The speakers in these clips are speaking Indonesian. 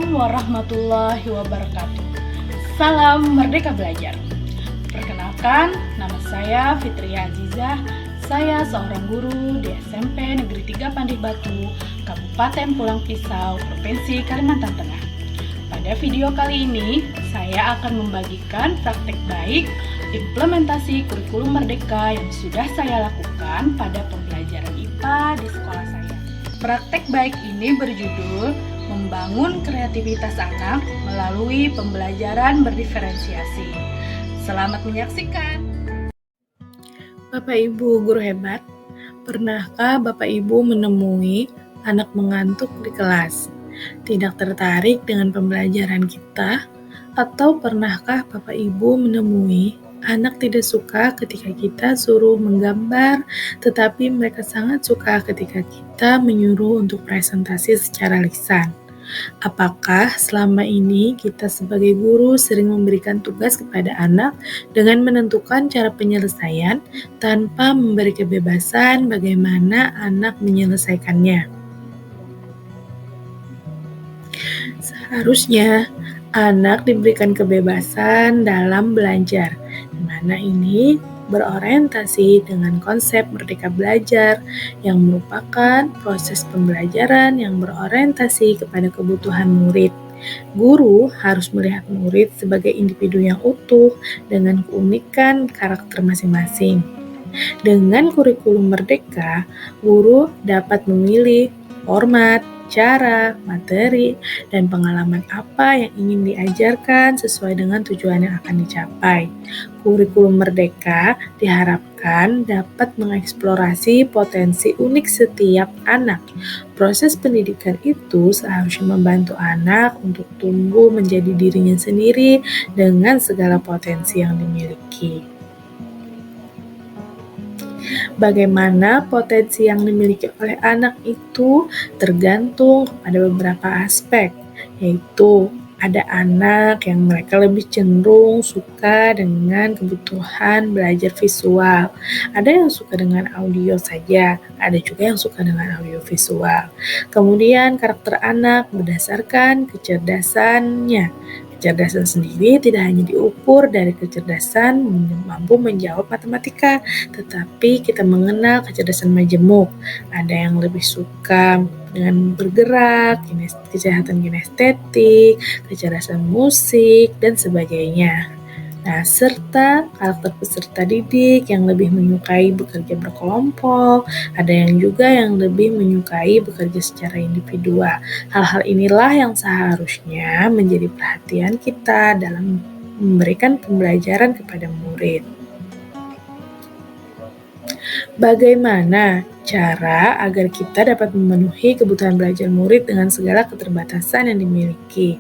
Assalamualaikum warahmatullahi wabarakatuh. Salam Merdeka Belajar. Perkenalkan, nama saya Fitria Azizah. Saya seorang guru di SMP Negeri 3 Pandih Batu, Kabupaten Pulang Pisau, Provinsi Kalimantan Tengah. Pada video kali ini, saya akan membagikan praktek baik implementasi kurikulum Merdeka yang sudah saya lakukan pada pembelajaran IPA di sekolah saya. Praktek baik ini berjudul Membangun Kreativitas Anak Melalui Pembelajaran Berdiferensiasi. Selamat menyaksikan. Bapak Ibu guru hebat, pernahkah Bapak Ibu menemui anak mengantuk di kelas, tidak tertarik dengan pembelajaran kita? Atau pernahkah Bapak Ibu menemui anak tidak suka ketika kita suruh menggambar, tetapi mereka sangat suka ketika kita menyuruh untuk presentasi secara lisan? Apakah selama ini kita sebagai guru sering memberikan tugas kepada anak dengan menentukan cara penyelesaian tanpa memberi kebebasan bagaimana anak menyelesaikannya? Seharusnya anak diberikan kebebasan dalam belajar, di mana ini berorientasi dengan konsep Merdeka Belajar yang merupakan proses pembelajaran yang berorientasi kepada kebutuhan murid. Guru harus melihat murid sebagai individu yang utuh dengan keunikan karakter masing-masing. Dengan kurikulum Merdeka, guru dapat memilih format, cara, materi, dan pengalaman apa yang ingin diajarkan sesuai dengan tujuan yang akan dicapai. Kurikulum Merdeka diharapkan dapat mengeksplorasi potensi unik setiap anak. Proses pendidikan itu seharusnya membantu anak untuk tumbuh menjadi dirinya sendiri dengan segala potensi yang dimiliki. Bagaimana potensi yang dimiliki oleh anak itu tergantung pada beberapa aspek, yaitu ada anak yang mereka lebih cenderung suka dengan kebutuhan belajar visual. Ada yang suka dengan audio saja, ada juga yang suka dengan audio visual. Kemudian karakter anak berdasarkan kecerdasannya. Kecerdasan sendiri tidak hanya diukur dari kecerdasan mampu menjawab matematika, tetapi kita mengenal kecerdasan majemuk. Ada yang lebih suka dengan bergerak, kesehatan kinestetik, kecerdasan musik, dan sebagainya. Nah, serta karakter peserta didik yang lebih menyukai bekerja berkelompok, ada yang juga yang lebih menyukai bekerja secara individual. Hal-hal inilah yang seharusnya menjadi perhatian kita dalam memberikan pembelajaran kepada murid. Bagaimana cara agar kita dapat memenuhi kebutuhan belajar murid dengan segala keterbatasan yang dimiliki,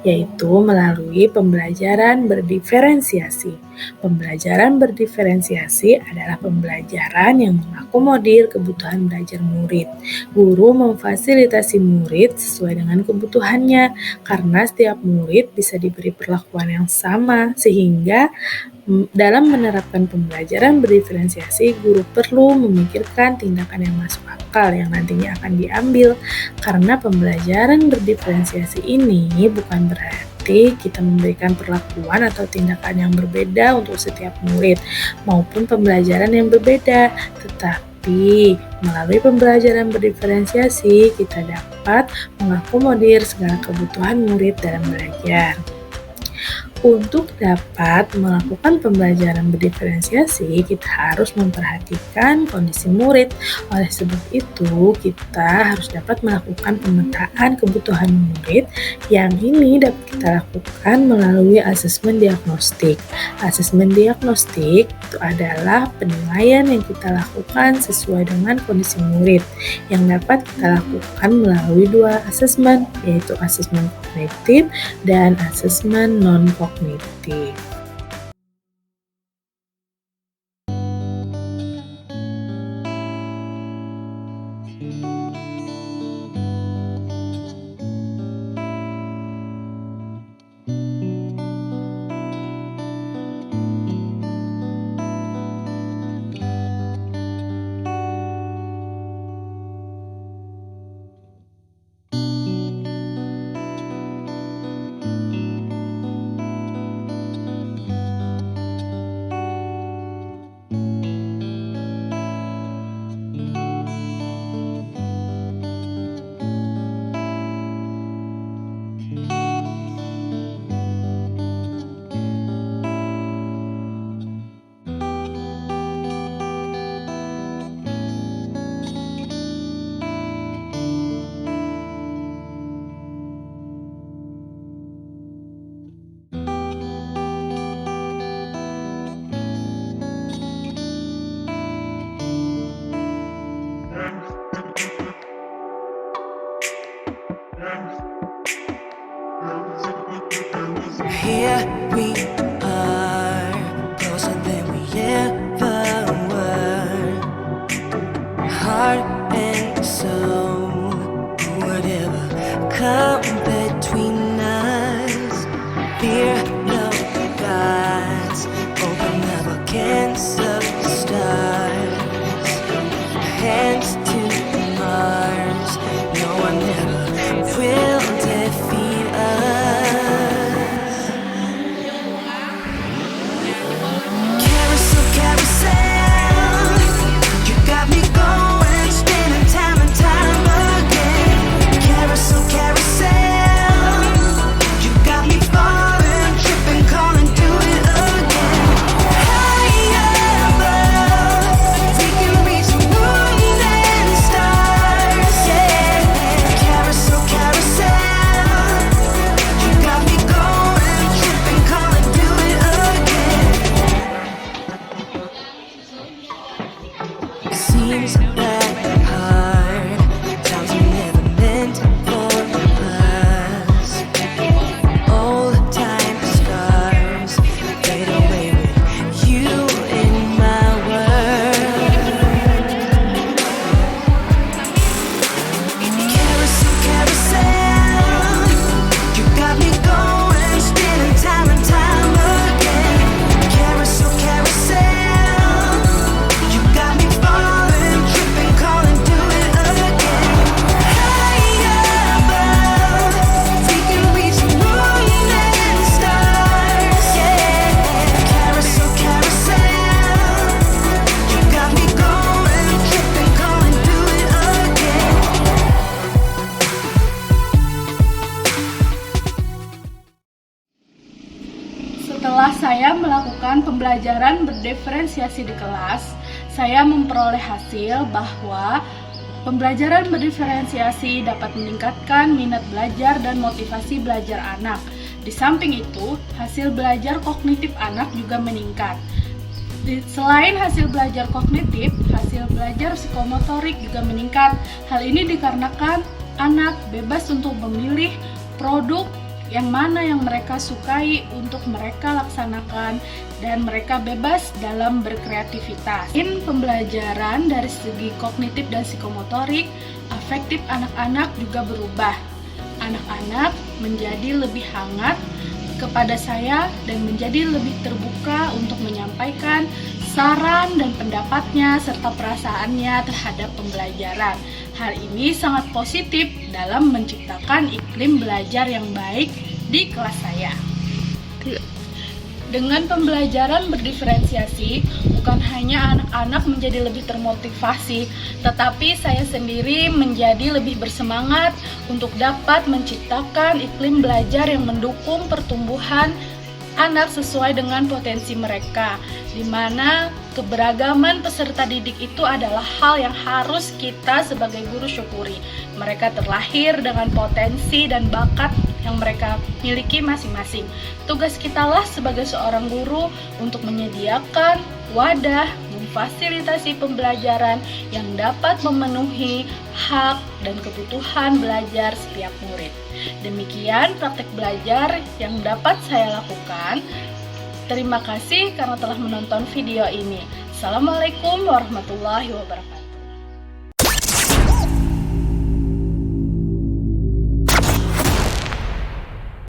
yaitu melalui pembelajaran berdiferensiasi. Pembelajaran berdiferensiasi adalah pembelajaran yang mengakomodir kebutuhan belajar murid. Guru memfasilitasi murid sesuai dengan kebutuhannya, karena setiap murid bisa diberi perlakuan yang sama, sehingga dalam menerapkan pembelajaran berdiferensiasi, guru perlu memikirkan tindakan yang masuk akal yang nantinya akan diambil. Karena pembelajaran berdiferensiasi ini bukan berarti kita memberikan perlakuan atau tindakan yang berbeda untuk setiap murid maupun pembelajaran yang berbeda, tetapi melalui pembelajaran berdiferensiasi kita dapat mengakomodir segala kebutuhan murid dalam belajar. Untuk dapat melakukan pembelajaran berdiferensiasi, kita harus memperhatikan kondisi murid. Oleh sebab itu, kita harus dapat melakukan pemetaan kebutuhan murid yang ini dapat kita lakukan melalui asesmen diagnostik. Asesmen diagnostik itu adalah penilaian yang kita lakukan sesuai dengan kondisi murid yang dapat kita lakukan melalui dua asesmen, yaitu asesmen kognitif dan asesmen non-kognitif. seems that hard. Times we never meant for us. Old time scars fade away with you in my world. Carousel, carousel, you got me going, spinning time and time again. Carousel, carousel, you got me falling, tripping, calling, do it again. High above, we can reach the moon and stars, yeah. Carousel, carousel, you got me going, tripping, calling, do it again. Setelah saya melakukan pembelajaran berdiferensiasi di kelas, saya memperoleh hasil bahwa pembelajaran berdiferensiasi dapat meningkatkan minat belajar dan motivasi belajar anak. Di samping itu, hasil belajar kognitif anak juga meningkat. Selain hasil belajar kognitif, hasil belajar psikomotorik juga meningkat. Hal ini dikarenakan anak bebas untuk memilih produk yang mana yang mereka sukai untuk mereka laksanakan, dan mereka bebas dalam berkreativitas. Pembelajaran dari segi kognitif dan psikomotorik, afektif anak-anak juga berubah. Anak-anak menjadi lebih hangat kepada saya dan menjadi lebih terbuka untuk menyampaikan saran dan pendapatnya serta perasaannya terhadap pembelajaran. Hal ini sangat positif dalam menciptakan iklim belajar yang baik di kelas saya. Dengan pembelajaran berdiferensiasi, bukan hanya anak-anak menjadi lebih termotivasi, tetapi saya sendiri menjadi lebih bersemangat untuk dapat menciptakan iklim belajar yang mendukung pertumbuhan anak sesuai dengan potensi mereka, di mana keberagaman peserta didik itu adalah hal yang harus kita sebagai guru syukuri. Mereka terlahir dengan potensi dan bakat yang mereka miliki masing-masing. Tugas kita lah sebagai seorang guru untuk menyediakan wadah, memfasilitasi pembelajaran yang dapat memenuhi hak dan kebutuhan belajar setiap murid. Demikian praktek belajar yang dapat saya lakukan. Terima kasih karena telah menonton video ini. Assalamualaikum warahmatullahi wabarakatuh.